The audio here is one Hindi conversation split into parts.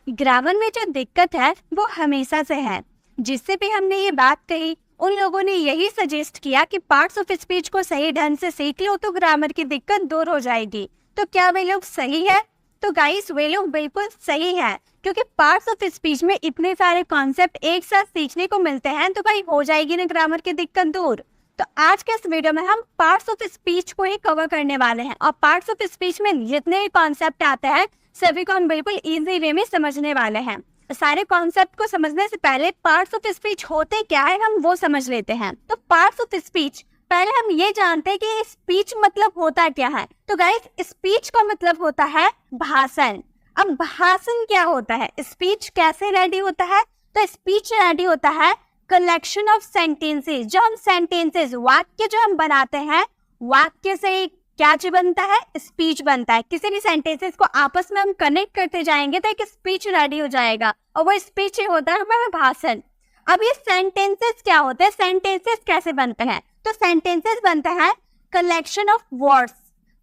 ग्रामर में जो दिक्कत है वो हमेशा से है। जिससे भी हमने ये बात कही उन लोगों ने यही सजेस्ट किया कि पार्ट्स ऑफ स्पीच को सही ढंग से सीख लो तो ग्रामर की दिक्कत दूर हो जाएगी। तो क्या वे लोग सही है? तो गाइस वे लोग बिल्कुल सही है, क्योंकि पार्ट्स ऑफ स्पीच में इतने सारे कॉन्सेप्ट एक साथ सीखने को मिलते हैं तो भाई हो जाएगी ना ग्रामर की दिक्कत दूर। तो आज के इस वीडियो में हम पार्ट्स ऑफ स्पीच को ही कवर करने वाले हैं और पार्ट्स ऑफ स्पीच में जितने भी कॉन्सेप्ट आते हैं सभी को हम बिल्कुल इजी वे में समझने वाले हैं। सारे कॉन्सेप्ट को समझने से पहले पार्ट्स ऑफ स्पीच होते क्या है हम वो समझ लेते हैं। तो पार्ट्स ऑफ स्पीच, पहले हम ये जानते हैं कि स्पीच मतलब होता क्या है। तो गाइस स्पीच का मतलब होता है भाषण। अब भाषण क्या होता है, स्पीच कैसे रेडी होता है? तो स्पीच रेडी होता है कलेक्शन ऑफ सेंटेंसेस। जो हम सेंटेंसेस वाक्य जो हम बनाते हैं, वाक्य से क्या चीज बनता है? स्पीच बनता है। किसी भी सेंटेंसेस को आपस में हम कनेक्ट करते जाएंगे तो एक स्पीच रेडी हो जाएगा और वो स्पीच ही होता है हमारा भाषण। अब ये सेंटेंसेस क्या होते हैं, सेंटेंसेस कैसे बनते हैं? तो सेंटेंसेस बनते हैं कलेक्शन ऑफ वर्ड्स,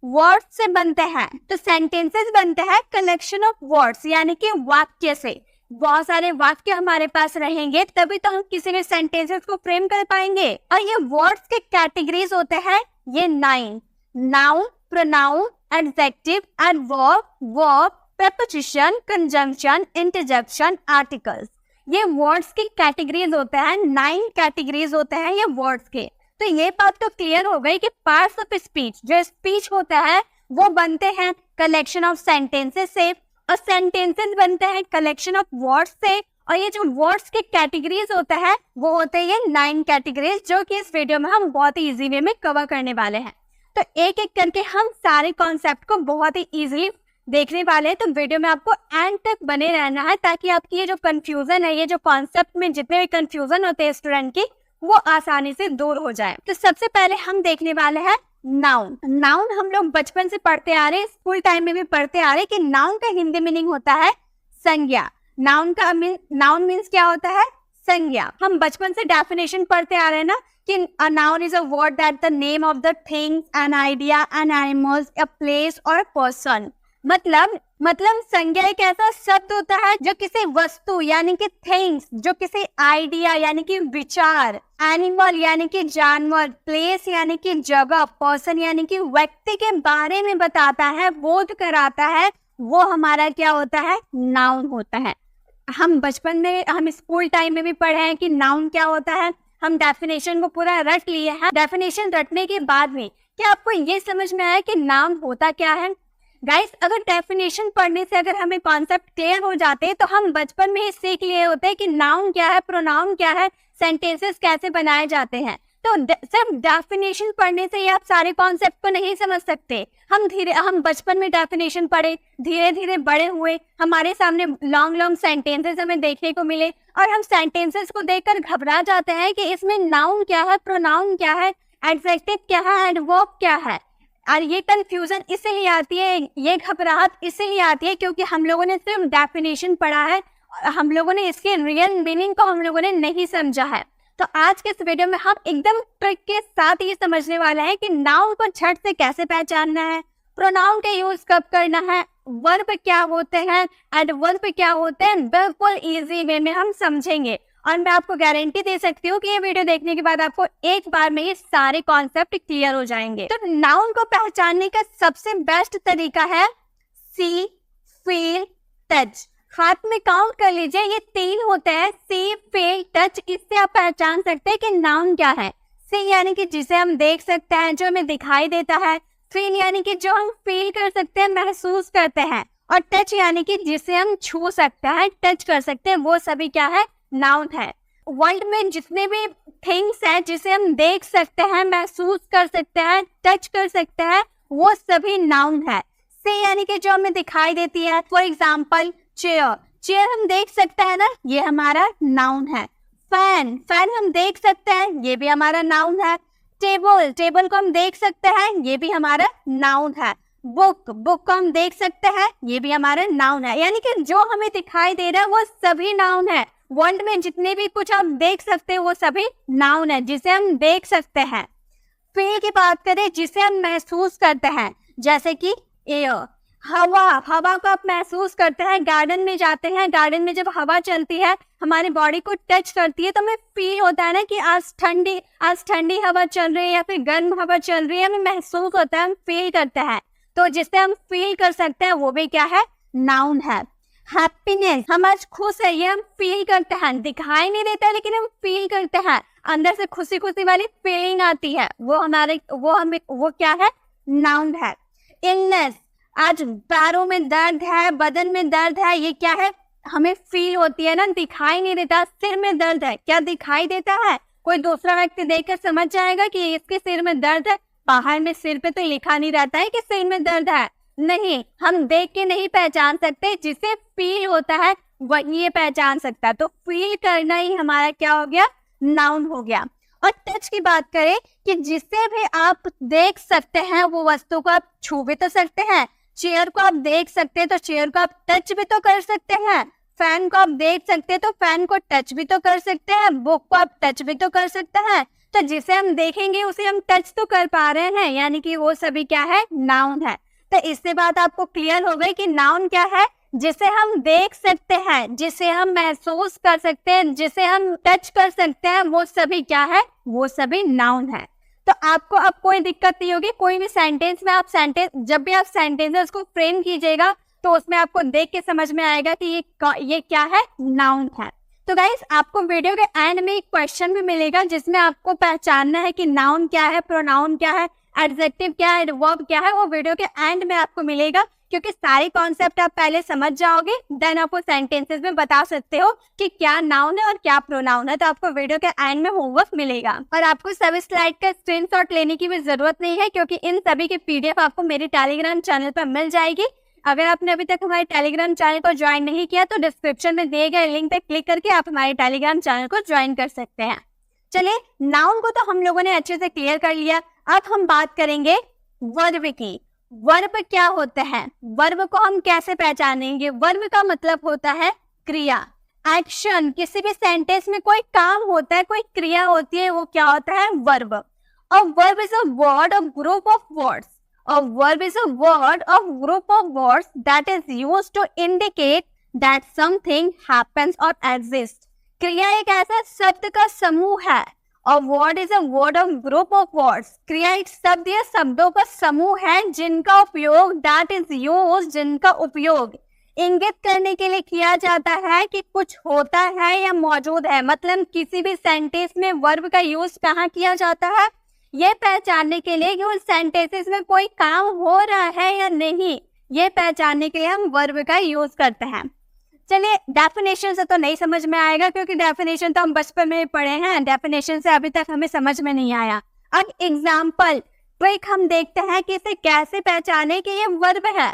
वर्ड्स से बनते हैं। तो सेंटेंसेस बनते हैं कलेक्शन ऑफ वर्ड्स, यानी कि वाक्य से। बहुत सारे वाक्य हमारे पास रहेंगे तभी तो हम किसी भी सेंटेंसेस को फ्रेम कर पाएंगे। और ये वर्ड्स के कैटेगरीज होते हैं ये 9: noun, pronoun, adjective, adverb, verb, preposition, conjunction, interjection, articles. ये वर्ड्स की कैटेगरीज होते हैं, 9 कैटेगरीज होते हैं ये वर्ड्स के। तो ये बात तो क्लियर हो गई कि पार्ट्स ऑफ स्पीच, जो स्पीच होता है वो बनते हैं कलेक्शन ऑफ सेंटेंसेस से और सेंटेंसेस बनते हैं कलेक्शन ऑफ वर्ड्स से। और ये जो वर्ड्स के कैटेगरीज होते हैं वो होते हैं ये 9 कैटेगरीज, जो कि इस वीडियो में हम बहुत ही इजी वे में कवर करने वाले हैं। तो एक एक करके हम सारे कॉन्सेप्ट को बहुत ही इजीली देखने वाले हैं। तो वीडियो में आपको एंड तक बने रहना है ताकि आपकी ये जो कंफ्यूजन है, ये जो कॉन्सेप्ट में जितने भी कंफ्यूजन होते हैं स्टूडेंट की, वो आसानी से दूर हो जाए। तो सबसे पहले हम देखने वाले हैं नाउन। नाउन हम लोग बचपन से पढ़ते आ रहे हैं, स्कूल टाइम में भी पढ़ते आ रहे हैं कि नाउन का हिंदी मीनिंग होता है संज्ञा। नाउन मीन्स क्या होता है? संज्ञा। हम बचपन से डेफिनेशन पढ़ते आ रहे हैं ना कि a noun is a word that the name of the things, an idea, an animal, a place or a person। मतलब संज्ञा एक ऐसा शब्द होता है जो किसी वस्तु यानी कि थिंग्स, जो किसी आइडिया यानी कि विचार, एनिमल यानी कि जानवर, प्लेस यानी कि जगह, पर्सन यानी कि व्यक्ति के बारे में बताता है, बोध कराता है, वो हमारा क्या होता है? नाउन होता है। हम बचपन में, हम स्कूल टाइम में भी पढ़े हैं कि नाउन क्या होता है। हम डेफिनेशन को पूरा रट लिए हैं। डेफिनेशन रटने के बाद में क्या आपको ये समझ में आया कि नाउन होता क्या है? गाइस अगर डेफिनेशन पढ़ने से अगर हमें कॉन्सेप्ट क्लियर हो जाते तो हम बचपन में ही सीख लिए होते कि नाउन क्या है, प्रोनाउन क्या है, सेंटेंसेस कैसे बनाए जाते हैं। तो सिर्फ डेफिनेशन पढ़ने से ही आप सारे कॉन्सेप्ट को नहीं समझ सकते। हम बचपन में डेफिनेशन पढ़े, धीरे धीरे बड़े हुए, हमारे सामने लॉन्ग सेंटेंसेस हमें देखने को मिले और हम सेंटेंसेस को देखकर घबरा जाते हैं कि इसमें नाउन क्या है, प्रोनाउन क्या है, एडजेक्टिव क्या है, एडवर्ब क्या है। और ये कंफ्यूजन इसीलिए आती है, ये घबराहट इसीलिए आती है क्योंकि हम लोगों ने सिर्फ डेफिनेशन पढ़ा है, हम लोगों ने इसके रियल मीनिंग को हम लोगों ने नहीं समझा है। तो आज के इस वीडियो में हम एकदम ट्रिक के साथ ये समझने वाले हैं कि नाउन को झट से कैसे पहचानना है, प्रोनाउन का यूज कब करना है, वर्ब क्या होते हैं, एडवर्ब क्या होते हैं, बिल्कुल इजी वे में हम समझेंगे। और मैं आपको गारंटी दे सकती हूँ कि ये वीडियो देखने के बाद आपको एक बार में ये सारे कॉन्सेप्ट क्लियर हो जाएंगे। तो नाउन को पहचानने का सबसे बेस्ट तरीका है सी, फील, टच। हाथ में काउंट कर लीजिए, ये 3 होते हैं, सी, फील, टच। इससे आप पहचान सकते हैं कि नाउन क्या है। सी यानी कि जिसे हम देख सकते हैं, जो हमें दिखाई देता है। फील यानी कि जो हम फील कर सकते हैं, महसूस करते हैं। और टच यानी कि जिसे हम छू सकते हैं, टच कर सकते हैं, वो सभी क्या है? नाउन है। वर्ल्ड में जितने भी थिंग्स हैं जिसे हम देख सकते हैं, महसूस कर सकते हैं, टच कर सकते हैं, वो सभी नाउन है। सी यानी कि जो हमें दिखाई देती है, फॉर एग्जाम्पल चेयर हम देख सकते हैं ना, ये हमारा नाउन है। फैन हम देख सकते हैं, ये भी हमारा नाउन है। टेबल को हम देख सकते हैं, ये भी हमारा नाउन है। बुक को हम देख सकते हैं, ये भी हमारा नाउन है। यानी कि जो हमें दिखाई दे रहा है वो सभी नाउन है। वर्ल्ड में जितने भी कुछ हम देख सकते हैं वो सभी नाउन है, जिसे हम देख सकते हैं। फील की बात करें, जिसे हम महसूस करते हैं, जैसे कि एयर। हवा, हवा को आप महसूस करते हैं, गार्डन में जाते हैं, गार्डन में जब हवा चलती है हमारी बॉडी को टच करती है तो हमें फील होता है ना कि आज ठंडी हवा चल रही है या फिर गर्म हवा चल रही है, हमें महसूस होता है, हम फील करते हैं। तो जिससे हम फील कर सकते हैं वो भी क्या है, नाउन है। हैप्पीनेस, हम आज खुश है, ये हम फील करते हैं, दिखाई नहीं देता लेकिन हम फील करते हैं, अंदर से खुशी खुशी वाली फीलिंग आती है, वो क्या है, नाउन है। इलनेस, आज पैरों में दर्द है, बदन में दर्द है, ये क्या है, हमें फील होती है ना, दिखाई नहीं देता। सिर में दर्द है, क्या दिखाई देता है, कोई दूसरा व्यक्ति देखकर समझ जाएगा कि इसके सिर में दर्द है, बाहर में सिर पे तो लिखा नहीं रहता है कि सिर में दर्द है, नहीं, हम देख के नहीं पहचान सकते, जिसे फील होता है वही ये पहचान सकता है। तो फील करना ही हमारा क्या हो गया, नाउन हो गया। और टच की बात करें कि जिसे भी आप देख सकते हैं वो वस्तु को आप छू भी तो सकते हैं, चेयर को आप देख सकते हैं तो चेयर को आप टच भी तो कर सकते हैं, फैन को आप देख सकते हैं तो फैन को टच भी तो कर सकते हैं, बुक को आप टच भी तो कर सकते हैं। तो जिसे हम देखेंगे उसे हम टच तो कर पा रहे हैं, यानी कि वो सभी क्या है, नाउन है। तो इससे बात आपको क्लियर हो गई कि नाउन क्या है, जिसे हम देख सकते हैं, जिसे हम महसूस कर सकते हैं, जिसे हम टच कर सकते हैं, वो सभी क्या है, वो सभी नाउन है। तो आपको अब कोई दिक्कत नहीं होगी, कोई भी सेंटेंस में आप जब भी आप सेंटेंसेस को फ्रेम कीजिएगा तो उसमें आपको देख के समझ में आएगा कि ये क्या है, नाउन है। तो गाइस, आपको वीडियो के एंड में एक क्वेश्चन भी मिलेगा जिसमें आपको पहचानना है कि नाउन क्या है, प्रोनाउन क्या है, एडजेक्टिव क्या है, वर्ब क्या है, वो वीडियो के एंड में आपको मिलेगा। क्योंकि सारे कॉन्सेप्ट आप पहले समझ जाओगे, देन आपको सेंटेंसेस में बता सकते हो कि क्या नाउन है और क्या प्रोनाउन है। तो आपको वीडियो के एंड में होमवर्क मिलेगा और आपको सभी स्लाइड का स्क्रीनशॉट लेने की भी जरूरत नहीं है, क्योंकि इन सभी की पीडीएफ आपको मेरे टेलीग्राम चैनल पर मिल जाएगी। अगर आपने अभी तक हमारे टेलीग्राम चैनल को ज्वाइन नहीं किया तो डिस्क्रिप्शन में दिए गए लिंक पे क्लिक करके आप हमारे टेलीग्राम चैनल को ज्वाइन कर सकते हैं। चलिए, नाउन को तो हम लोगों ने अच्छे से क्लियर कर लिया। अब हम बात करेंगे वर्ब की। वर्ब क्या होता है, वर्ब को हम कैसे पहचानेंगे। वर्ब का मतलब होता है क्रिया, एक्शन। किसी भी सेंटेंस में कोई काम होता है, कोई क्रिया होती है, वो क्या होता है, verb. A verb is a word or group of words. A verb is a word or group of words that is used to indicate that something happens or exists. क्रिया एक ऐसा शब्द का समूह है। A word is a word or group of words. क्रिया एक शब्द या शब्दों का समूह है जिनका उपयोग that is used, जिनका उपयोग इंगित करने के लिए किया जाता है कि कुछ होता है या मौजूद है। मतलब किसी भी सेंटेंस में वर्ब का यूज कहाँ किया जाता है, ये पहचानने के लिए कि उस सेंटेंसेस में कोई काम हो रहा है या नहीं, ये पहचानने के लिए हम वर्ब का यूज करते हैं। चलिए, डेफिनेशन से तो नहीं समझ में आएगा क्योंकि डेफिनेशन तो हम बचपन में पढ़े हैं, डेफिनेशन से अभी तक हमें समझ में नहीं आया। अब एग्जाम्पल ट्रिक हम देखते हैं कि इसे कैसे पहचाने कि ये वर्ब है।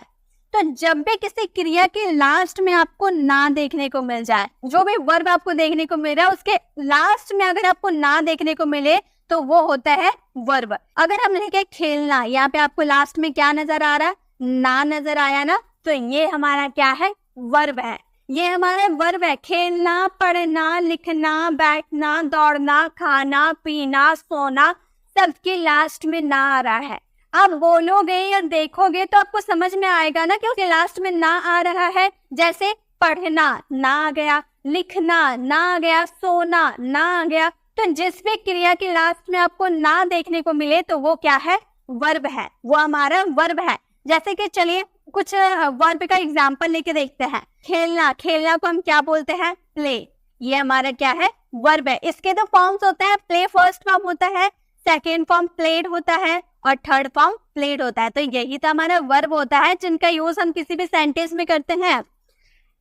तो जब भी किसी क्रिया के लास्ट में आपको ना देखने को मिल जाए, जो भी वर्ब आपको देखने को मिल रहा है उसके लास्ट में अगर आपको ना देखने को मिले तो वो होता है वर्ब। अगर हम लिखे खेलना, यहाँ पे आपको लास्ट में क्या नजर आ रहा है, ना नजर आया ना, तो ये हमारा क्या है, वर्ब है। ये हमारा वर्ब है। खेलना, पढ़ना, लिखना, बैठना, दौड़ना, खाना, पीना, सोना, सबके लास्ट में ना आ रहा है। आप बोलोगे या देखोगे तो आपको समझ में आएगा ना कि उसके लास्ट में ना आ रहा है। जैसे पढ़ना ना आ गया, लिखना ना आ गया, सोना ना आ गया। तो जिस भी क्रिया के लास्ट में आपको ना देखने को मिले तो वो क्या है, वर्ब है, वो हमारा वर्ब है। जैसे कि चलिए कुछ वर्ब का एग्जांपल लेके देखते हैं। खेलना, खेलना को हम क्या बोलते हैं, प्ले। ये हमारा क्या है, वर्ब है। इसके तो फॉर्म्स होते हैं, प्ले फर्स्ट फॉर्म होता है, सेकेंड फॉर्म प्लेड होता है और थर्ड फॉर्म प्लेड होता है। तो यही तो हमारा वर्ब होता है जिनका यूज हम किसी भी सेंटेंस में करते हैं।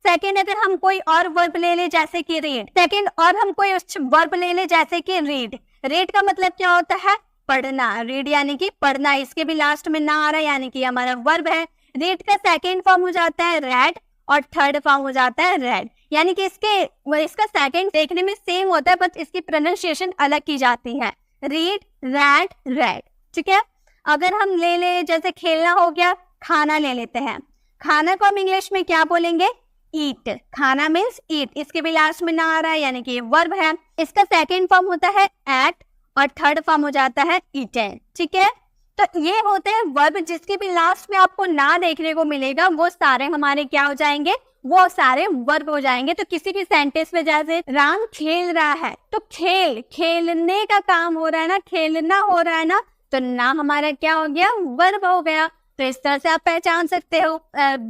सेकेंड, अगर हम कोई और वर्ब ले ले जैसे कि रीड, सेकेंड और हम कोई वर्ब ले ले जैसे कि रीड। रीड का मतलब क्या होता है, पढ़ना। रीड यानी कि पढ़ना, इसके भी लास्ट में ना आ रहा है यानी कि हमारा वर्ब है। रीड का सेकेंड फॉर्म हो जाता है रेड और थर्ड फॉर्म हो जाता है रेड। यानी कि इसका सेकेंड देखने में सेम होता है बट इसकी प्रोनाउंसिएशन अलग की जाती है। Read, red, red. ठीक है। अगर हम ले ले जैसे खेलना हो गया, खाना ले लेते हैं। खाना को हम इंग्लिश में क्या बोलेंगे, ईट। खाना मीन्स ईट, इसके भी लास्ट में ना आ रहा है यानी कि ये वर्ब है। इसका सेकेंड फॉर्म होता है एट और थर्ड फॉर्म हो जाता है ईटन। ठीक है। तो ये होते हैं वर्ब जिसके भी लास्ट में आपको ना देखने को मिलेगा, वो सारे हमारे क्या हो जाएंगे, वो सारे वर्ब हो जाएंगे। तो किसी भी सेंटेंस में जैसे राम खेल रहा है, तो खेलने का काम हो रहा है ना, खेलना हो रहा है ना, तो ना हमारा क्या हो गया, वर्ब हो गया। तो इस तरह से आप पहचान सकते हो।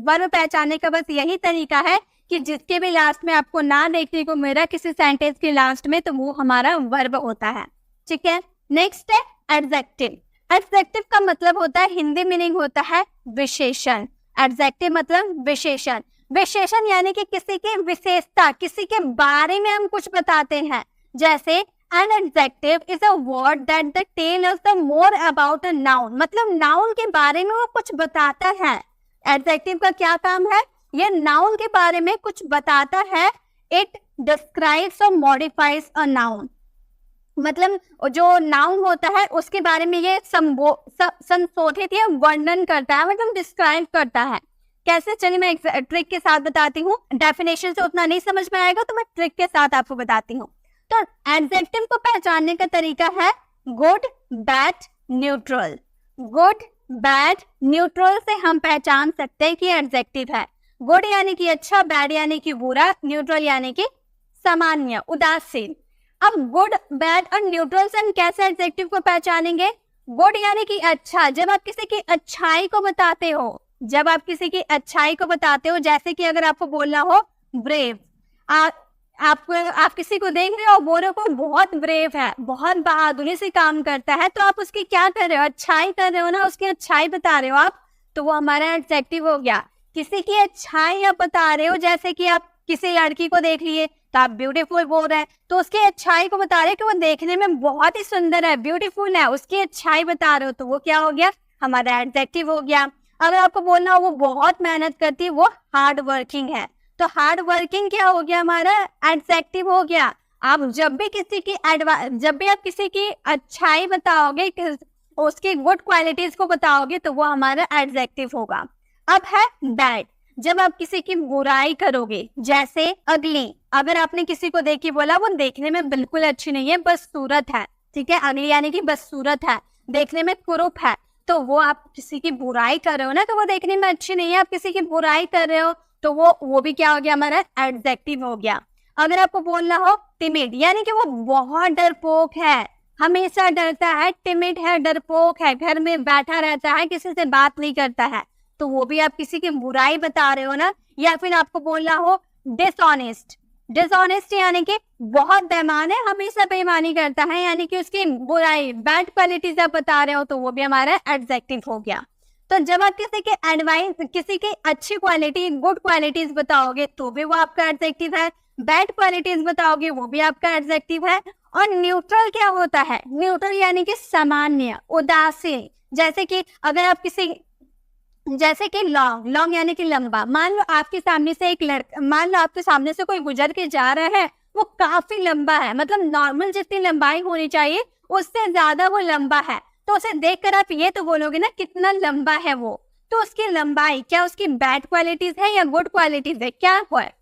वर्ब पहचानने का बस यही तरीका है कि जिसके भी लास्ट में आपको ना देखने को मिल रहा है किसी सेंटेंस के लास्ट में, तो वो हमारा वर्ब होता है। ठीक है, नेक्स्ट है एडजेक्टिव। एडजेक्टिव का मतलब होता है, हिंदी मीनिंग होता है विशेषण। एडजेक्टिव मतलब विशेषण। विशेषण यानी कि किसी की विशेषता, किसी के बारे में हम कुछ बताते हैं। जैसे an adjective is a word that the tell us the more about a noun, मतलब नाउन के बारे में वो कुछ बताता है। एडजेक्टिव का क्या काम है, ये नाउन के बारे में कुछ बताता है। it describes or modifies a noun, मतलब जो नाउन होता है उसके बारे में ये संशोधित या वर्णन करता है, मतलब डिस्क्राइब करता है। कैसे, चलिए मैं एक ट्रिक के साथ बताती हूँ। डेफिनेशन से उतना नहीं समझ में आएगा तो मैं ट्रिक के साथ आपको बताती हूँ। तो एडजेक्टिव को पहचानने का तरीका है good, bad, neutral. Good, bad, neutral से हम पहचान सकते हैं कि एडजेक्टिव है। गुड यानी कि अच्छा, बैड यानी कि बुरा, न्यूट्रल यानी कि सामान्य, उदासीन। अब गुड, बैड और न्यूट्रल से हम कैसे एडजेक्टिव को पहचानेंगे। गुड यानी कि अच्छा, जब आप किसी की अच्छाई को बताते हो, जब आप किसी की अच्छाई को बताते हो, जैसे कि अगर आपको बोलना हो ब्रेव, आप किसी को देख रहे हो, बोल रहे हो बहुत ब्रेव है, बहुत बहादुरी से काम करता है, तो आप उसकी क्या कर रहे हो, अच्छाई कर रहे हो ना, उसकी अच्छाई बता रहे हो आप, तो वो हमारा एडजेक्टिव हो गया। किसी की अच्छाई आप बता रहे हो, जैसे कि आप किसी लड़की को देख लिए तो आप ब्यूटीफुल बोल रहे हैं, तो उसकी अच्छाई को बता रहे हो कि वो देखने में बहुत ही सुंदर है, ब्यूटीफुल है, उसकी अच्छाई बता रहे हो, तो वो क्या हो गया, हमारा एडजेक्टिव हो गया। अगर आपको बोलना हो वो बहुत मेहनत करती है, वो हार्ड वर्किंग है, तो हार्ड वर्किंग क्या हो गया, हमारा एडजेक्टिव हो गया। आप जब भी आप किसी की अच्छाई बताओगे, उसकी गुड क्वालिटीज को बताओगे, तो वो हमारा एडजेक्टिव होगा। अब है बैड, जब आप किसी की बुराई करोगे, जैसे अगली, अगर आपने किसी को देखी बोला वो देखने में बिल्कुल अच्छी नहीं है, बस सूरत है, ठीक है, अगली यानी कि बस सूरत है, देखने में कुरूप है, तो वो आप किसी की बुराई कर रहे हो ना, तो वो देखने में अच्छी नहीं है, आप किसी की बुराई कर रहे हो, तो वो भी क्या हो गया, हमारा एडजेक्टिव हो गया। अगर आपको बोलना हो टिमिड, यानी कि वो बहुत डरपोक है, हमेशा डरता है, टिमिड है, डरपोक है, घर में बैठा रहता है, किसी से बात नहीं करता है, तो वो भी आप किसी की बुराई बता रहे हो ना। या फिर आपको बोलना हो डिसऑनेस्ट, डिसऑनेस्ट यानी कि बहुत बेईमान है, हमेशा बेईमानी करता है, यानी कि उसकी बुराई, बैड क्वालिटीज आप बता रहे हो, तो वो भी हमारा एडजेक्टिव हो गया। तो जब आप किसी के एडवाइस, किसी की अच्छी क्वालिटी, गुड क्वालिटीज बताओगे, तो भी वो आपका एडजेक्टिव है, बैड क्वालिटीज बताओगे, वो भी आपका एडजेक्टिव है। और न्यूट्रल क्या होता है, न्यूट्रल यानी कि सामान्य, उदासीन। जैसे कि अगर आप किसी, जैसे कि लॉन्ग, लॉन्ग यानी कि लंबा, मान लो आपके सामने से एक लड़का, मान लो आपके सामने से कोई गुजर के जा रहा है, वो काफी लंबा है, मतलब नॉर्मल जितनी लंबाई होनी चाहिए उससे ज्यादा वो लंबा है, तो उसे देखकर आप ये तो बोलोगे ना कितना लंबा है वो, तो उसकी लंबाई क्या उसकी बैड क्वालिटीज है या गुड क्वालिटीज है, क्या है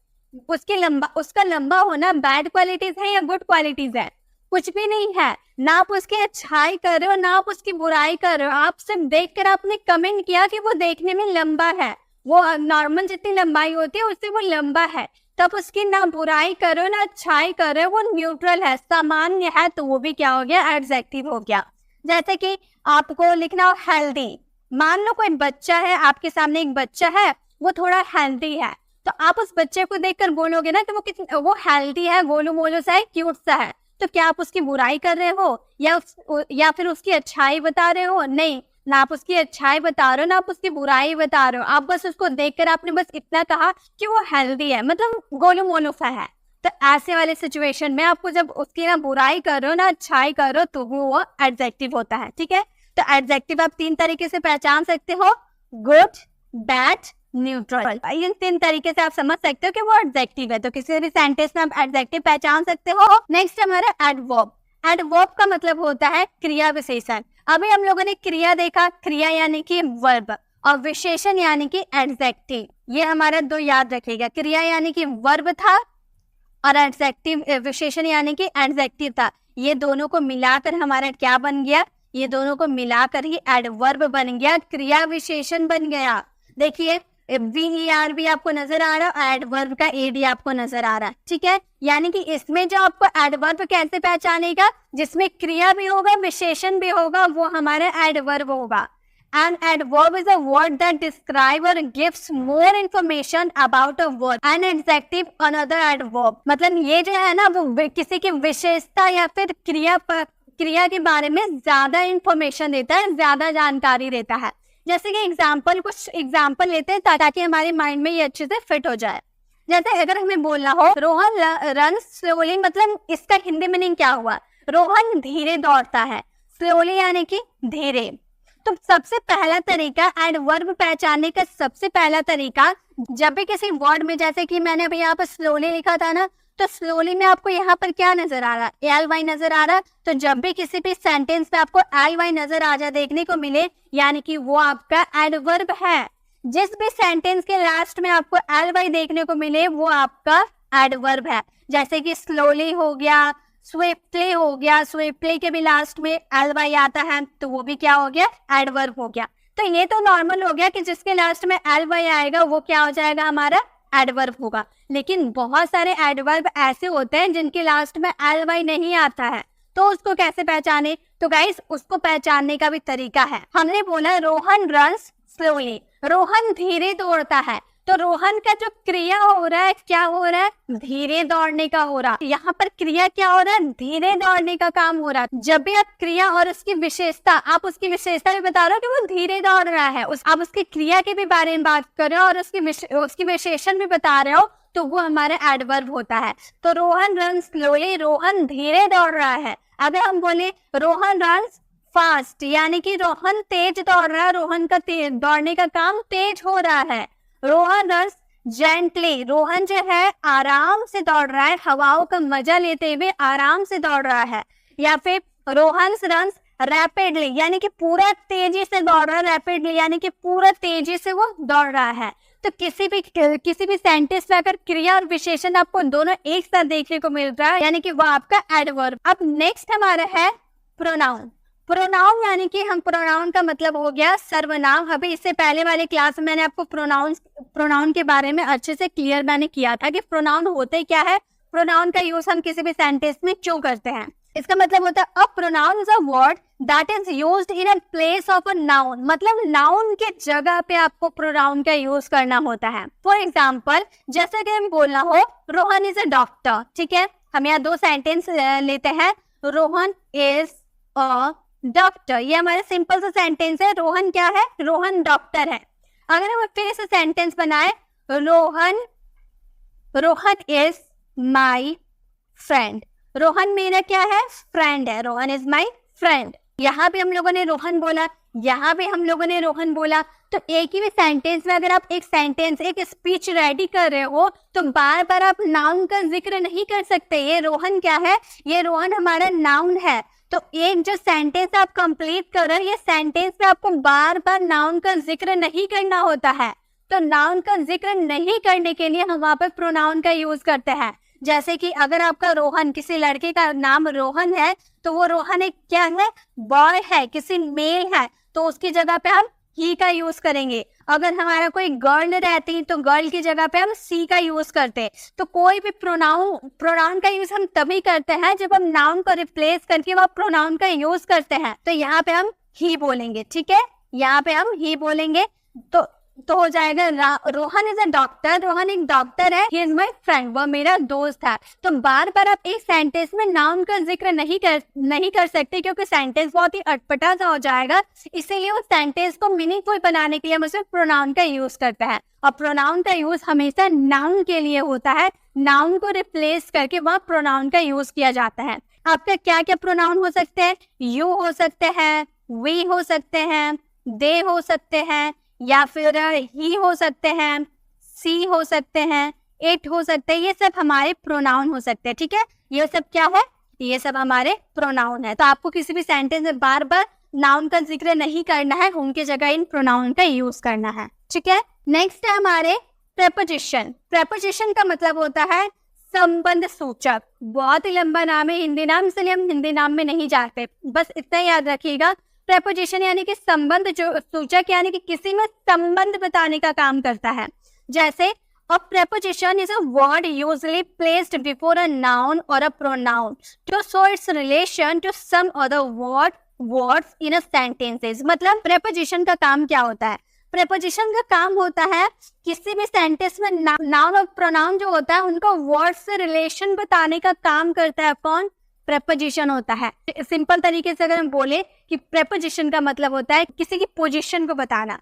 उसका लंबा होना बैड क्वालिटीज है या गुड क्वालिटीज है, कुछ भी नहीं है। ना आप उसकी अच्छाई कर रहे हो, ना आप उसकी बुराई कर रहे हो, आप सिर्फ देखकर आपने कमेंट किया कि वो देखने में लंबा है, वो नॉर्मल जितनी लंबाई होती है उससे वो लंबा है, तब उसकी ना बुराई कर रहे हो ना अच्छाई कर रहे हो, वो न्यूट्रल है, सामान्य है, तो वो भी क्या हो गया, एडजेक्टिव हो गया। जैसे कि आपको लिखना हो हेल्दी, मान लो कोई बच्चा है, आपके सामने एक बच्चा है, वो थोड़ा हेल्दी है, तो आप उस बच्चे को देखकर बोलोगे ना कि वो हेल्दी है, गोलू मोलू सा है, क्यूट सा है, तो क्या आप उसकी बुराई कर रहे हो या फिर उसकी अच्छाई बता रहे हो, नहीं, ना आप उसकी अच्छाई बता रहे हो ना आप उसकी बुराई बता रहे हो, आप बस उसको देखकर आपने बस इतना कहा कि वो हेल्दी है, मतलब गोलू मोलू सा है। तो ऐसे वाले सिचुएशन में आपको जब उसकी ना बुराई कर रहे हो ना अच्छाई कर रहे हो, तो वो एडजेक्टिव होता है, ठीक है। तो एडजेक्टिव आप 3 तरीके से पहचान सकते हो, गुड, बैड, न्यूट्रल। इन 3 तरीके से आप समझ सकते हो कि वो एडजेक्टिव है, तो किसी भी सेंटेंस में आप एडजेक्टिव पहचान सकते हो। नेक्स्ट हमारा एडवर्ब। एडवर्ब का मतलब होता है क्रिया विशेषण। अभी हम लोगों ने क्रिया देखा, क्रिया यानी कि वर्ब, और विशेषण यानी कि एडजेक्टिव। ये हमारा 2 याद रखेगा, क्रिया यानी कि वर्ब था और एडजेक्टिव विशेषण यानी कि एडजेक्टिव था। ये दोनों को मिलाकर हमारा क्या बन गया, ये दोनों को मिलाकर ही एडवर्ब बन गया, क्रिया विशेषण बन गया। देखिए VER भी आपको नजर आ रहा है, एडवर्ब का AD आपको नजर आ रहा है, ठीक है। यानी कि इसमें जो आपको एडवर्ब कैसे पहचानेगा, जिसमें क्रिया भी होगा विशेषण भी होगा, वो हमारा एडवर्ब होगा। An adverb is a word that describes or gives more information about a word. An adjective another adverb. मतलब ये जो है ना वो किसी की विशेषता या फिर क्रिया के बारे में ज्यादा इंफॉर्मेशन देता है, ज्यादा जानकारी देता है। जैसे कि कुछ एग्जाम्पल लेते हैं ताकि हमारे माइंड में ये अच्छे से फिट हो जाए। जैसे अगर हमें बोलना हो रोहन रन स्लोली, मतलब इसका हिंदी मीनिंग क्या हुआ, रोहन धीरे दौड़ता है, स्लोली यानी कि धीरे। तो सबसे पहला तरीका एडवर्ब पहचानने का, सबसे पहला तरीका जब भी किसी वर्ड में, जैसे कि मैंने अभी यहाँ पर स्लोली लिखा था ना, तो स्लोली में आपको यहाँ पर क्या नजर आ रहा है, LY नजर आ रहा है। तो जब भी किसी भी सेंटेंस में आपको LY नजर आ जाए, देखने को मिले, यानी कि वो आपका एडवर्ब है। जिस भी सेंटेंस के लास्ट में आपको LY देखने को मिले वो आपका एडवर्ब है। जैसे कि स्लोली हो गया, स्विफ्टली हो गया, स्विफ्टली के भी लास्ट में LY आता है तो वो भी क्या हो गया, एडवर्ब हो गया। तो ये तो नॉर्मल हो गया कि जिसके लास्ट में LY आएगा वो क्या हो जाएगा, हमारा एडवर्ब होगा। लेकिन बहुत सारे एडवर्ब ऐसे होते हैं जिनके लास्ट में LY नहीं आता है, तो उसको कैसे पहचाने। तो गाइस उसको पहचानने का भी तरीका है। हमने बोला रोहन रन्स स्लोली, रोहन धीरे दौड़ता है, तो रोहन का जो क्रिया हो रहा है, क्या हो रहा है, धीरे दौड़ने का हो रहा है। यहाँ पर क्रिया क्या हो रहा है, धीरे दौड़ने का काम हो रहा है। जब भी आप क्रिया और उसकी विशेषता, आप उसकी विशेषता भी बता रहे हो कि वो धीरे दौड़ रहा है, आप उसकी क्रिया के भी बारे में बात कर रहे हो और उसकी विशेषण भी बता रहे हो, तो वो हमारा एडवर्ब होता है। तो रोहन रन स्लोली, रोहन धीरे दौड़ रहा है। अगर हम बोले रोहन रन फास्ट, यानी कि रोहन तेज दौड़ रहा है, रोहन का दौड़ने का काम तेज हो रहा है। रोहन रन्स जेंटली, रोहन जो है आराम से दौड़ रहा है, हवाओं का मजा लेते हुए आराम से दौड़ रहा है। या फिर रोहन रन्स रैपिडली, यानी कि पूरा तेजी से दौड़ रहा है, रैपिडली यानी कि पूरा तेजी से वो दौड़ रहा है। तो किसी भी सेंटेंस में अगर क्रिया और विशेषण आपको दोनों एक साथ देखने को मिल रहा है, यानी कि वो आपका एडवर्ब। अब नेक्स्ट हमारा है प्रोनाउन। प्रोनाउन यानी कि प्रोनाउन का मतलब हो गया सर्वनाम। अभी इससे पहले वाले क्लास में मैंने आपको प्रोनाउन के बारे में अच्छे से क्लियर मैंने किया था कि प्रोनाउन होते क्या है, प्रोनाउन का यूज हम किसी भी सेंटेंस में क्यों करते हैं। इसका मतलब होता है a pronoun is a word that is used in a place of a noun, मतलब नाउन के जगह पे आपको प्रोनाउन का यूज करना होता है। फॉर एग्जाम्पल जैसे कि हम बोलना हो रोहन इज अ डॉक्टर, ठीक है। हम यहाँ दो सेंटेंस लेते हैं, रोहन इज अ डॉक्टर, ये हमारा सिंपल सा सेंटेंस है। रोहन क्या है, रोहन डॉक्टर है। अगर हम फिर से सेंटेंस बनाए, Rohan is my friend, Rohan मेरा क्या है, फ्रेंड है, रोहन इज माई फ्रेंड। यहाँ भी हम लोगों ने रोहन बोला, यहाँ भी हम लोगों ने रोहन बोला। तो एक ही सेंटेंस में अगर आप एक स्पीच रेडी कर रहे हो तो बार बार आप नाउन का जिक्र नहीं कर सकते। ये रोहन क्या है, ये रोहन हमारा नाउन है। तो एक जो सेंटेंस आप कंप्लीट कर रहे हो, ये सेंटेंस में आपको बार बार नाउन का जिक्र नहीं करना होता है। तो नाउन का जिक्र नहीं करने के लिए हम वहां पर प्रोनाउन का यूज करते हैं। जैसे कि अगर आपका रोहन, किसी लड़के का नाम रोहन है, तो वो रोहन एक क्या है, बॉय है, किसी मेल है, तो उसकी जगह पे हम ही का यूज करेंगे। अगर हमारा कोई गर्ल रहती तो गर्ल की जगह पे हम सी का यूज करते। तो कोई भी प्रोनाउन का यूज हम तभी करते हैं जब हम नाउन को रिप्लेस करके वह प्रोनाउन का यूज करते हैं। तो यहाँ पे हम ही बोलेंगे, ठीक है, यहाँ पे हम ही बोलेंगे। तो हो जाएगा Rohan is a doctor, Rohan एक डॉक्टर है, ही इज माई फ्रेंड, वह मेरा दोस्त है। तो बार बार आप एक सेंटेंस में नाउन का जिक्र नहीं कर सकते, क्योंकि सेंटेंस बहुत ही अटपटा सा हो जाएगा। इसीलिए उस सेंटेंस को मीनिंगफुल बनाने के लिए हम उसमें प्रोनाउन का यूज करते हैं। और प्रोनाउन का यूज हमेशा नाउन के लिए होता है, नाउन को रिप्लेस करके वहाँ प्रोनाउन का यूज किया जाता है। आपका क्या क्या प्रोनाउन हो सकते हैं, यू हो सकते हैं, वी हो सकते हैं, दे हो सकते हैं, या फिर ही हो सकते हैं, सी हो सकते हैं, इट हो सकते हैं। ये सब हमारे प्रोनाउन हो सकते हैं, ठीक है। ये सब क्या है, ये सब हमारे प्रोनाउन है। तो आपको किसी भी सेंटेंस में बार बार नाउन का जिक्र नहीं करना है, उनकी जगह इन प्रोनाउन का यूज करना है, ठीक है। नेक्स्ट है हमारे प्रेपोजिशन। प्रेपोजिशन का मतलब होता है संबंध सूचक, बहुत ही लंबा नाम है, हिंदी नाम, इसलिए हम हिंदी नाम में नहीं जाते, बस इतना याद रखिएगा। प्रेपोजिशन यानी कि संबंध जो सूचक, यानी कि किसी में संबंध बताने का काम करता है। जैसे a preposition is a word usually placed before a noun or a pronoun to show its relation to some other words in a sentences। मतलब preposition का काम क्या होता है? preposition का काम होता है किसी भी सेंटेंस में नाउन और प्रोनाउन जो होता है उनका वर्ड से रिलेशन बताने का काम करता है। कौन? preposition होता है। सिंपल तरीके से अगर हम बोले कि preposition का मतलब होता है किसी की पोजीशन को बताना।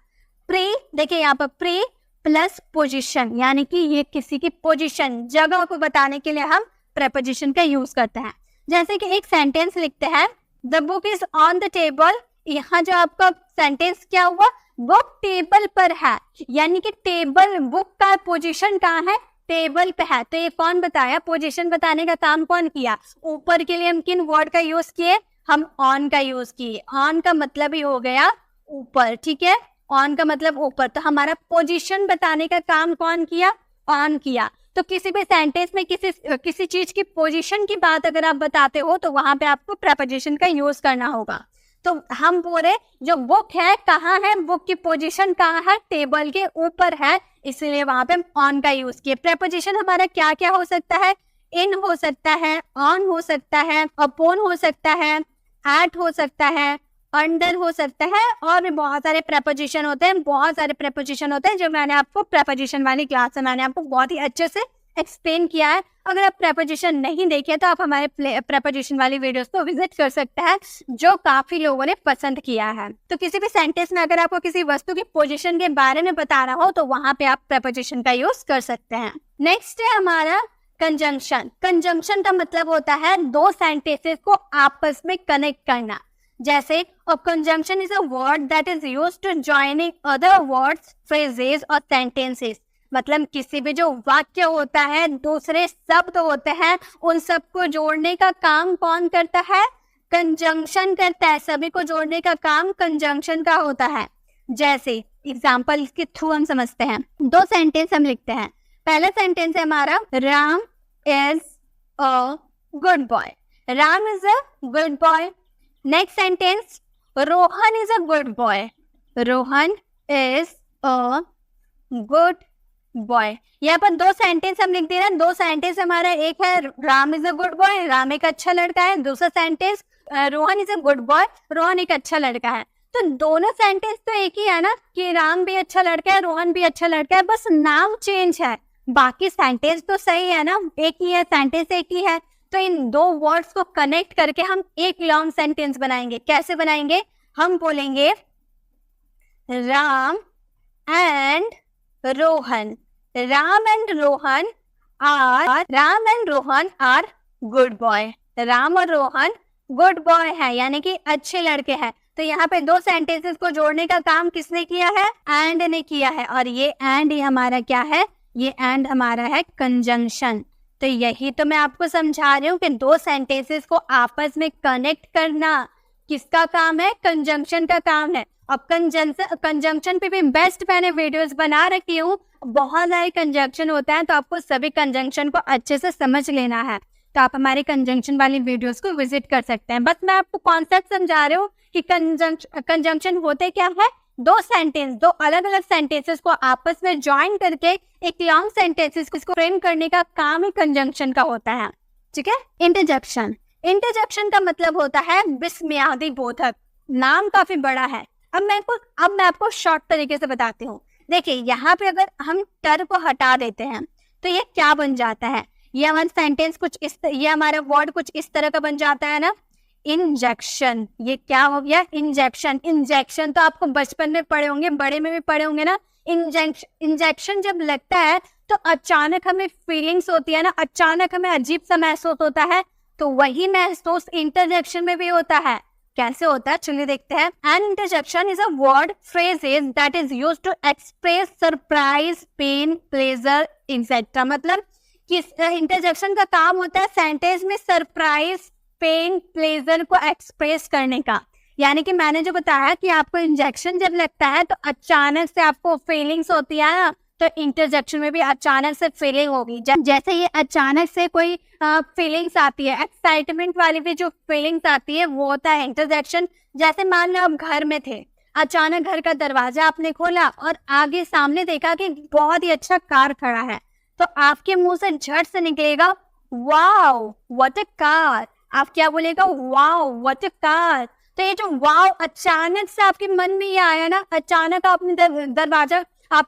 प्रे, देखिए यहाँ पर प्रे प्लस पोजीशन, यानी कि ये किसी की पोजीशन, जगह को बताने के लिए हम प्रेपोजिशन का यूज करते हैं। जैसे कि एक सेंटेंस लिखते हैं, the book is on the table. यहाँ जो आपका सेंटेंस क्या हुआ, बुक टेबल पर है, यानी कि टेबल, बुक का पोजीशन कहाँ है, टेबल पे है। तो ये कौन बताया, पोजीशन बताने का काम कौन किया? ऊपर के लिए हम किन वर्ड का यूज किए, हम ऑन का यूज किए। ऑन का मतलब ही हो गया ऊपर, ठीक है, ऑन का मतलब ऊपर। तो हमारा पोजीशन बताने का काम कौन किया, ऑन किया। तो किसी भी सेंटेंस में किसी चीज की पोजीशन की बात अगर आप बताते हो तो वहां पे आपको प्रेपोजिशन का यूज करना होगा। तो हम बोले जो बुक है कहाँ है, बुक की पोजीशन कहाँ है, टेबल के ऊपर है, इसलिए वहां पे हम ऑन का यूज किए। प्रेपोजिशन हमारा क्या क्या हो सकता है, इन हो सकता है, ऑन हो सकता है, अपॉन हो सकता है, एट हो सकता है, अंडर हो सकता है, और भी बहुत सारे प्रेपोजिशन होते हैं, बहुत सारे प्रेपोजिशन होते हैं जो मैंने आपको प्रेपोजिशन वाली क्लास में मैंने आपको बहुत ही अच्छे से एक्सप्लेन किया है। अगर आप प्रेपोजिशन नहीं देखे तो आप हमारे प्रेपोजिशन वाली वीडियोस को विजिट कर सकते हैं, जो काफी लोगों ने पसंद किया है। तो किसी भी सेंटेंस में अगर आपको किसी वस्तु की पोजीशन के बारे में बताना हो तो वहां पे आप प्रेपोजिशन का यूज कर सकते हैं। नेक्स्ट है हमारा कंजंक्शन। कंजंक्शन का मतलब होता है दो सेंटेंसेस को आपस में कनेक्ट करना। जैसे a conjunction is a word that is used to joining other words, phrases और sentences। मतलब किसी भी जो वाक्य होता है, दूसरे शब्द होते हैं, उन सबको जोड़ने का काम कौन करता है, कंजंक्शन करता है। सभी को जोड़ने का काम कंजंक्शन का होता है। जैसे एग्जाम्पल के थ्रू हम समझते हैं, दो सेंटेंस हम लिखते हैं। पहला सेंटेंस है हमारा, Ram is a good boy. Ram is a good boy. Next sentence, Rohan is a good boy. Rohan is a good boy. यहाँ पर दो सेंटेंस हम लिख दे रहे हैं। दो सेंटेंस हमारा, एक है Ram is a good boy, Ram एक अच्छा लड़का है। दूसरा sentence Rohan is a good boy, Rohan एक अच्छा लड़का है। तो दोनों सेंटेंस तो एक ही है ना, कि राम भी अच्छा लड़का है, रोहन भी अच्छा लड़का है, बस नाम चेंज है, बाकी सेंटेंस तो सही है ना, एक ही है, सेंटेंस एक ही है। तो इन दो वर्ड्स को कनेक्ट करके हम एक लॉन्ग सेंटेंस बनाएंगे। कैसे बनाएंगे, हम बोलेंगे Ram and Rohan. Ram and Rohan are good boy. Ram और रोहन गुड बॉय है, यानी कि अच्छे लड़के हैं। तो यहाँ पे दो सेंटेंसेस को जोड़ने का काम किसने किया है, एंड ने किया है। और ये एंड ही हमारा क्या है, ये एंड हमारा है कंजंक्शन। तो यही तो मैं आपको समझा रही हूँ कि दो सेंटेंसेस को आपस में कनेक्ट करना किसका काम है, कंजंक्शन का काम है। अब कंजंक्शन पे भी बेस्ट मैंने वीडियोस बना रखी हूँ, बहुत सारे कंजंक्शन होता है, तो आपको सभी कंजंक्शन को अच्छे से समझ लेना है। तो आप हमारे कंजंक्शन वाली वीडियोस को विजिट कर सकते हैं। बस मैं आपको कॉन्सेप्ट समझा रही हूँ कि कंजंक्शन होते क्या है, दो सेंटेंस, दो अलग अलग सेंटेंसेस को आपस में ज्वाइन करके एक लॉन्ग सेंटेंसेस को फ्रेम करने का काम ही कंजंक्शन का होता है। ठीक है। इंटरजेक्शन। इंटरजेक्शन का मतलब होता है विस्मयादि बोधक। नाम काफी बड़ा है। अब मैं आपको शॉर्ट तरीके से बताती हूँ। देखिए यहाँ पे अगर हम टर को हटा देते हैं तो ये क्या बन जाता है, ये हमारा सेंटेंस कुछ इस, ये हमारा वर्ड कुछ इस तरह का बन जाता है ना, इंजेक्शन। ये क्या हो गया, इंजेक्शन। इंजेक्शन तो आपको बचपन में पढ़े होंगे, बड़े में भी पढ़े होंगे ना। इंजेक्शन जब लगता है तो अचानक हमें फीलिंग्स होती है ना, अचानक हमें अजीब सा महसूस होता है। तो वही महसूस इंटरजेक्शन में भी होता है। कैसे होता है चलिए देखते हैं। An interjection is a word phrases that is used to express surprise, pain, pleasure etcetera. मतलब किस इंटरजेक्शन का काम होता है सेंटेंस में सरप्राइज, पेन, प्लेजर को एक्सप्रेस करने का। यानी कि मैंने जो बताया कि आपको इंजेक्शन जब लगता है तो अचानक से आपको फीलिंग्स होती है ना, तो इंटरजेक्शन में भी अचानक से फीलिंग होगी। जैसे ये अचानक से कोई फीलिंग्स आती है, एक्साइटमेंट वाली भी जो फीलिंग्स आती है वो होता है इंटरजेक्शन। जैसे मान लो आप घर में थे, अचानक घर का दरवाजा आपने खोला और आगे सामने देखा कि बहुत ही अच्छा कार खड़ा है, तो आपके मुंह से झट से निकलेगा वाओ व्हाट अ कार। आप क्या बोलेगा? Wow what a car. तो ये जो वाओ अचानक से आपके मन में ये आया ना, अचानक आपने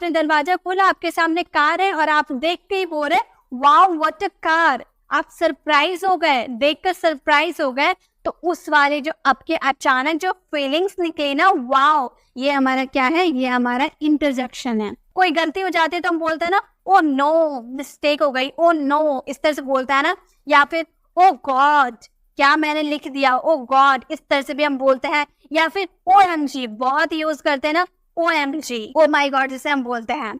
दरवाजा खोला, आपके सामने कार है और आप देख के ही बोल रहे वाओ व्हाट अ कार। आप सरप्राइज हो गए, देखकर सरप्राइज हो गए। तो उस वाले जो आपके अचानक जो फीलिंग्स निकले ना, वाओ, ये हमारा क्या है? ये हमारा इंटरजेक्शन है। कोई गलती हो जाती है तो हम बोलते हैं ना ओ नो मिस्टेक हो गई, ओ नो, इस तरह से बोलता है ना। या फिर ओ गॉड क्या मैंने लिख दिया, ओ गॉड, इस तरह से भी हम बोलते हैं। या फिर OMG बहुत यूज करते हैं ना, OMG, ओ माई गॉड, जिसे हम बोलते हैं।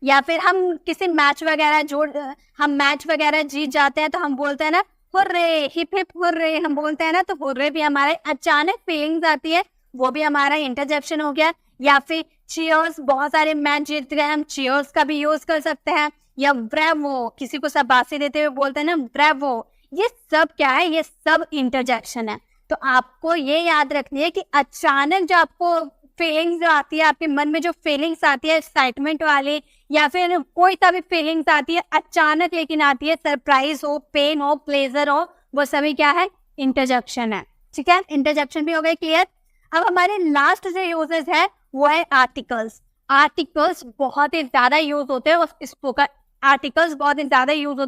या फिर हम किसी मैच वगैरह जीत जाते हैं तो हम बोलते हैं ना हुर्रे, हिप हिप हुर्रे, हम बोलते हैं ना। तो हुर्रे भी हमारे अचानक फीलिंग्स आती है, वो भी हमारा इंटरजेक्शन हो गया। या फिर चीयर्स, बहुत सारे मैच जीत गए, हम चीयर्स का भी यूज कर सकते हैं। या ब्रेवो, किसी को शाबाशी देते हुए बोलते हैं ना ब्रेवो। ये सब क्या है? ये सब इंटरजेक्शन है। तो आपको ये याद रखनी है कि अचानक जो आपको फीलिंग्स जो आती है, आपके मन में जो फीलिंग्स आती है एक्साइटमेंट वाली, या फिर कोई सा भी फीलिंग्स आती है अचानक लेकिन आती है, सरप्राइज हो, पेन हो, प्लेजर हो, वो सभी क्या है? इंटरजेक्शन है। ठीक है, इंटरजेक्शन भी हो गए क्लियर। अब हमारे लास्ट जो यूजेस है वो है आर्टिकल्स। आर्टिकल्स बहुत ही ज्यादा यूज होते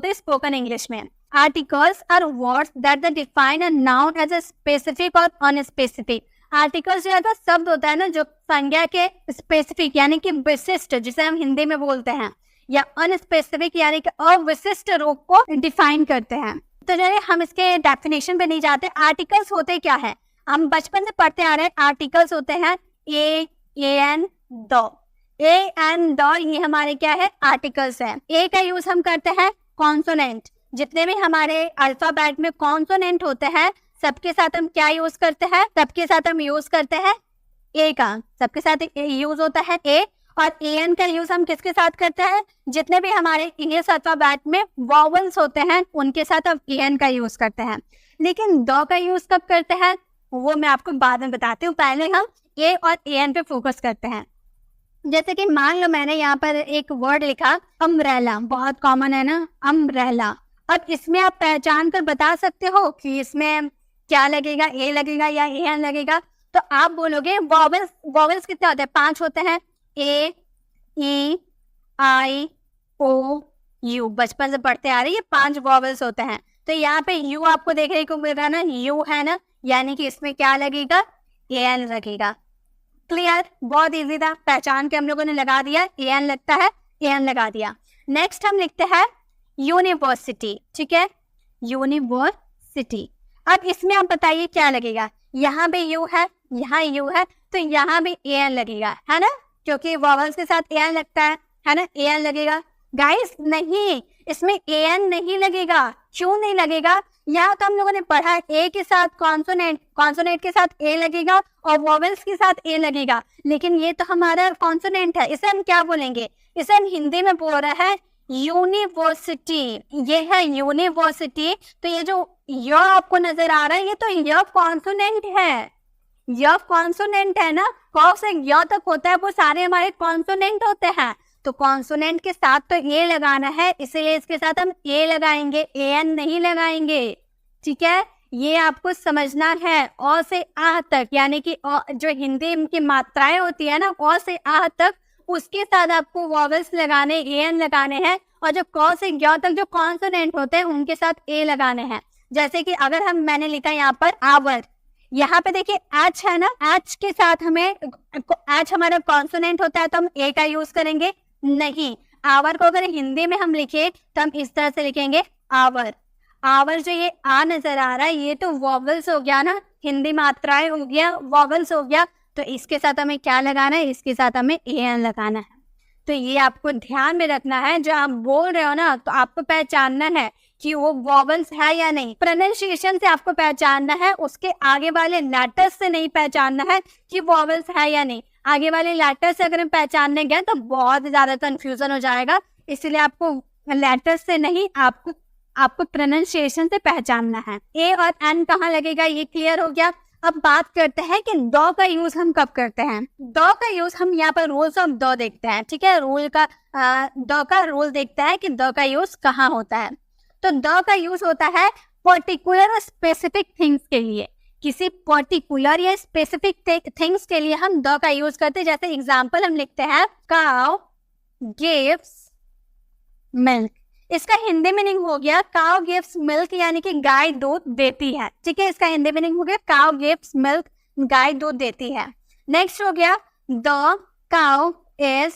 हैं स्पोकन इंग्लिश में। Articles are words that define a noun as a specific और अनस्पेसिफिक। आर्टिकल्स जो है तो शब्द होता है ना जो संज्ञा के स्पेसिफिक यानी कि विशिष्ट, जिसे हम हिंदी में बोलते हैं, या अनस्पेसिफिक यानी कि अविशिष्ट रूप को डिफाइन करते हैं। तो चलिए हम इसके डेफिनेशन पे नहीं जाते। आर्टिकल्स होते क्या है? हम बचपन से पढ़ते आ रहे हैं। आर्टिकल्स होते हैं a an the. A an the ये हमारे क्या है? आर्टिकल्स है। ए का यूज हम करते हैं कॉन्सोनेंट। जितने भी हमारे अल्फाबेट में कॉन्सोनेंट होते हैं सबके साथ हम क्या यूज करते हैं? सबके साथ हम यूज करते हैं ए का। सबके साथ यूज होता है ए। और एन का यूज हम किसके साथ करते हैं? जितने भी हमारे इंग्लिश अल्फाबेट में वॉवल्स होते हैं उनके साथ हम एन का यूज करते हैं। लेकिन द का यूज कब करते हैं वो मैं आपको बाद में बताती हूँ। पहले हम ए और एन पे फोकस करते हैं। जैसे कि मान लो मैंने यहाँ पर एक वर्ड लिखा अम्ब्रेला, बहुत कॉमन है ना अम्ब्रेला। अब इसमें आप पहचान कर बता सकते हो कि इसमें क्या लगेगा? ए लगेगा या एन लगेगा? तो आप बोलोगे वॉवल्स कितने होते हैं? 5 होते हैं। ए, ई, आई, ओ, यू। बचपन से पढ़ते आ रहे ये 5 वॉवल्स होते हैं। तो यहाँ पे यू आपको देखने को मिल रहा है ना, यू है ना, यानी कि इसमें क्या लगेगा? एन लगेगा। क्लियर? बहुत इजी था, पहचान के हम लोगों ने लगा दिया। एन लगता है, एन लगा दिया। नेक्स्ट हम लिखते हैं यूनिवर्सिटी। ठीक है, यूनिवर्सिटी। अब इसमें आप बताइए क्या लगेगा? यहाँ भी यू है, यहाँ यू है, तो यहाँ भी एन लगेगा, है ना, क्योंकि वॉवल्स के साथ एन लगता है ना, एन लगेगा। गाइस नहीं, इसमें एन नहीं लगेगा। क्यों नहीं लगेगा? यहाँ तो हम लोगों ने पढ़ा ए के साथ कॉन्सोनेंट के साथ ए लगेगा और वॉवल्स के साथ ए लगेगा। लेकिन ये तो हमारा कॉन्सोनेंट है, इसे हम क्या बोलेंगे? इसे हम हिंदी में बोल रहा है यूनिवर्सिटी। ये है यूनिवर्सिटी। तो ये जो य आपको नजर आ रहा है ये तो य कॉन्सोनेंट है। य कॉन्सोनेंट है ना, क से य तक होता है वो सारे हमारे कॉन्सोनेंट होते हैं। तो कॉन्सोनेंट के साथ तो ए लगाना है, इसलिए इसके साथ हम ए लगाएंगे, एन नहीं लगाएंगे। ठीक है, ये आपको समझना है। अ से आ तक यानी कि जो हिंदी की मात्राएं होती है ना, अ से आ तक, उसके साथ आपको वॉवल्स लगाने, एन लगाने हैं। और जो क से य तक जो कॉन्सोनेंट होते हैं उनके साथ ए लगाने हैं। जैसे कि अगर मैंने लिखा यहाँ पर आवर, यहाँ पे देखिए एच है ना, एच के साथ एच हमारा कॉन्सोनेंट होता है तो हम ए का यूज करेंगे नहीं। आवर को अगर हिंदी में हम लिखे तो हम इस तरह से लिखेंगे आवर। आवर जो ये आ नजर आ रहा है ये तो वॉवल्स हो गया ना, हिंदी मात्राएं हो गया, वॉवल्स हो गया। तो इसके साथ हमें क्या लगाना है? इसके साथ हमें एन लगाना है। तो ये आपको ध्यान में रखना है, जब आप बोल रहे हो ना तो आपको पहचानना है कि वो वॉवल्स है या नहीं। प्रोनाउंसिएशन से आपको पहचानना है, उसके आगे वाले लेटर्स से नहीं पहचानना है कि वॉवल्स है या नहीं। आगे वाले लेटर से अगर हम पहचानने गए तो बहुत ज्यादा कंफ्यूजन हो जाएगा, इसलिए आपको लेटर से नहीं, आपको प्रोनाउंसिएशन से पहचानना है। ए और एन कहाँ लगेगा ये क्लियर हो गया। अब बात करते हैं कि द का यूज हम कब करते हैं। द का यूज हम यहाँ पर रूल्स ऑफ द देखते हैं, ठीक है। द का रूल देखता है कि द का यूज कहाँ होता है। तो द का यूज होता है पर्टिकुलर और स्पेसिफिक थिंग्स के लिए। किसी पर्टिकुलर या स्पेसिफिक थिंग्स के लिए हम द का यूज करते हैं। जैसे एग्जांपल हम लिखते हैं काउ गिव्स मिल्क। इसका हिंदी मीनिंग हो गया काउ गिव्स मिल्क, यानी कि गाय दूध देती है, ठीक है। इसका हिंदी मीनिंग हो गया काउ गिव्स मिल्क, गाय दूध देती है। नेक्स्ट हो गया द काउ इज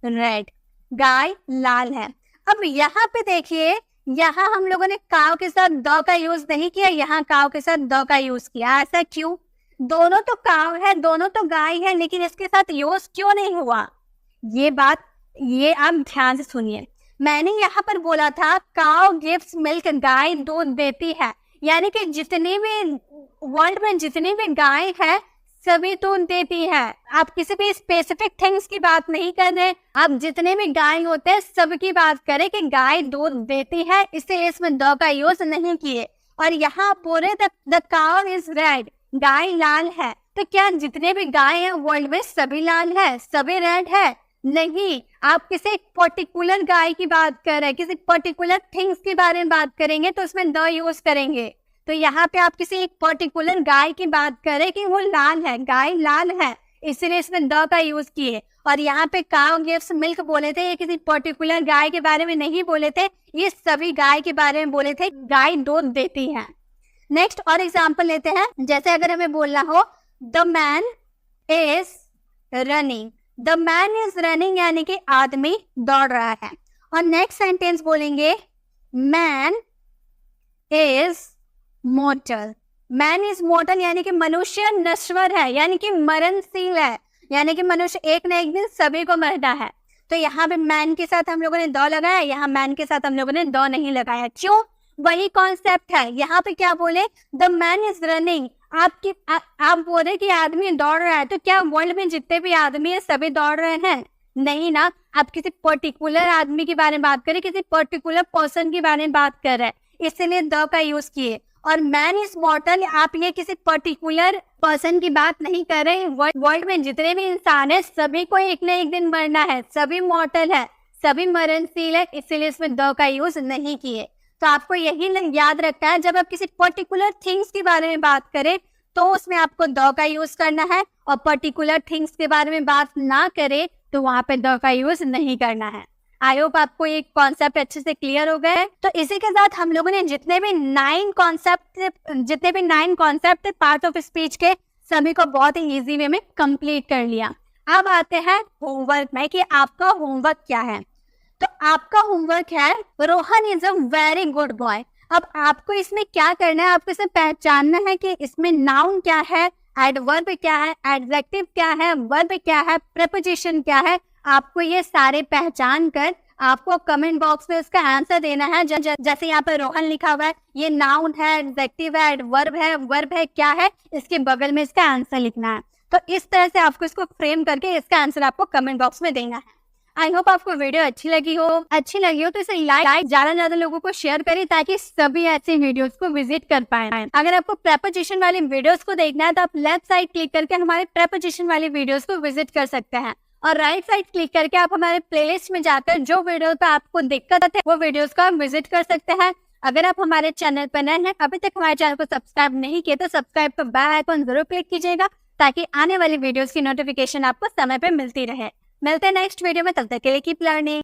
रेड, गाय लाल है। अब यहाँ पे देखिए, यहाँ हम लोगों ने काउ के साथ द का यूज नहीं किया, यहाँ काउ के साथ द का यूज किया। ऐसा क्यों? दोनों तो काउ है, दोनों तो गाय है, लेकिन इसके साथ यूज क्यों नहीं हुआ? ये आप ध्यान से सुनिए। मैंने यहाँ पर बोला था काउ गिव्स मिल्क, गाय दूध देती है, यानी कि जितनी भी वर्ल्ड में जितनी भी गाय है सभी दूध देती है। आप किसी भी स्पेसिफिक थिंग्स की बात नहीं कर रहे, आप जितने भी गाय होते हैं सबकी बात करें कि गाय दूध देती है, इसलिए इसमें द का यूज नहीं किए। और यहाँ पूरे द काउ इज रेड, गाय लाल है, तो क्या जितने भी गाय हैं वर्ल्ड में सभी लाल है, सभी रेड है? नहीं, आप किसी पर्टिकुलर गाय की बात कर रहे हैं, किसी पर्टिकुलर थिंग्स के बारे में बात करेंगे तो उसमें द यूज करेंगे। तो यहाँ पे आप किसी एक पर्टिकुलर गाय की बात करें कि वो लाल है, गाय लाल है, इसलिए इसमें द का यूज किए। और यहाँ पे काउ गिव्स मिल्क बोले थे, ये किसी पर्टिकुलर गाय के बारे में नहीं बोले थे, ये सभी गाय के बारे में बोले थे, गाय दूध देती है। नेक्स्ट और एग्जाम्पल लेते हैं। जैसे अगर हमें बोलना हो the man is running, the man is running यानी कि आदमी दौड़ रहा है। और नेक्स्ट सेंटेंस बोलेंगे man is mortar, man is mortar यानी कि मनुष्य नश्वर है, यानी कि मरणशील है, यानी कि मनुष्य एक न एक दिन सभी को मरना है। तो यहाँ पे मैन के साथ हम लोगों ने द लगाया, यहाँ मैन के साथ हम लोगों ने द नहीं लगाया। क्यों? वही कॉन्सेप्ट है। यहाँ पे क्या बोले द मैन इज रनिंग, आप बोल रहे कि आदमी दौड़ रहा है, तो क्या वर्ल्ड में जितने भी आदमी है सभी दौड़ रहे हैं? नहीं ना, आप किसी पर्टिकुलर आदमी के बारे में बात करें, किसी पर्टिकुलर पर्सन के बारे में बात कर रहे हैं, इसलिए द का यूज किए। और मैन इज मॉर्टल, आप ये किसी पर्टिकुलर पर्सन की बात नहीं कर रहे, वर्ल्ड में जितने भी इंसान है सभी को एक न एक दिन मरना है, सभी मॉर्टल है, सभी मरणशील है, इसीलिए इसमें द का यूज नहीं किए। तो आपको यही याद रखना है, जब आप किसी पर्टिकुलर थिंग्स के बारे में बात करें तो उसमें आपको द का यूज करना है, और पर्टिकुलर थिंग्स के बारे में बात ना करें तो वहां पे द का यूज नहीं करना है। आई होप आपको ये कॉन्सेप्ट अच्छे से क्लियर हो गए। तो इसी के साथ हम लोगों ने जितने भी 9 कॉन्सेप्ट पार्ट ऑफ स्पीच के सभी को बहुत ही इजी वे में कंप्लीट कर लिया। अब आते हैं होमवर्क में कि आपका होमवर्क क्या है। तो आपका होमवर्क है Rohan is a very good boy. अब आपको इसमें क्या करना है, आपको इसमें पहचानना है कि इसमें नाउन क्या है, एडवर्ब क्या है, एडजेक्टिव क्या है, वर्ब क्या है, प्रीपोजिशन क्या है। आपको ये सारे पहचान कर आपको कमेंट बॉक्स में इसका आंसर देना है। जैसे यहाँ पर रोहन लिखा हुआ है, ये नाउन है, एडजेक्टिव है, वर्ब है, क्या है, इसके बगल में इसका आंसर लिखना है। तो इस तरह से आपको इसको फ्रेम करके इसका आंसर आपको कमेंट बॉक्स में देना है। आई होप आपको वीडियो अच्छी लगी हो तो इसे लाइक ज्यादा लोगों को शेयर करें ताकि सभी ऐसे वीडियोस को विजिट कर पाए। अगर आपको प्रेपोजिशन वाली वीडियोस को देखना है तो आप लेफ्ट साइड क्लिक करके हमारे प्रेपोजिशन वाली वीडियोस को विजिट कर सकते हैं, और राइट साइड क्लिक करके आप हमारे प्लेलिस्ट में जाकर जो वीडियो पे आपको दिक्कत है वो वीडियोस को आप विजिट कर सकते हैं। अगर आप हमारे चैनल पर नए हैं, अभी तक हमारे चैनल को सब्सक्राइब नहीं किया तो सब्सक्राइब पर बेल आइकन जरूर क्लिक कीजिएगा ताकि आने वाली वीडियोस की नोटिफिकेशन आपको समय पे मिलती रहे। मिलते हैं नेक्स्ट वीडियो में, तब तक के लिए कीप लर्निंग।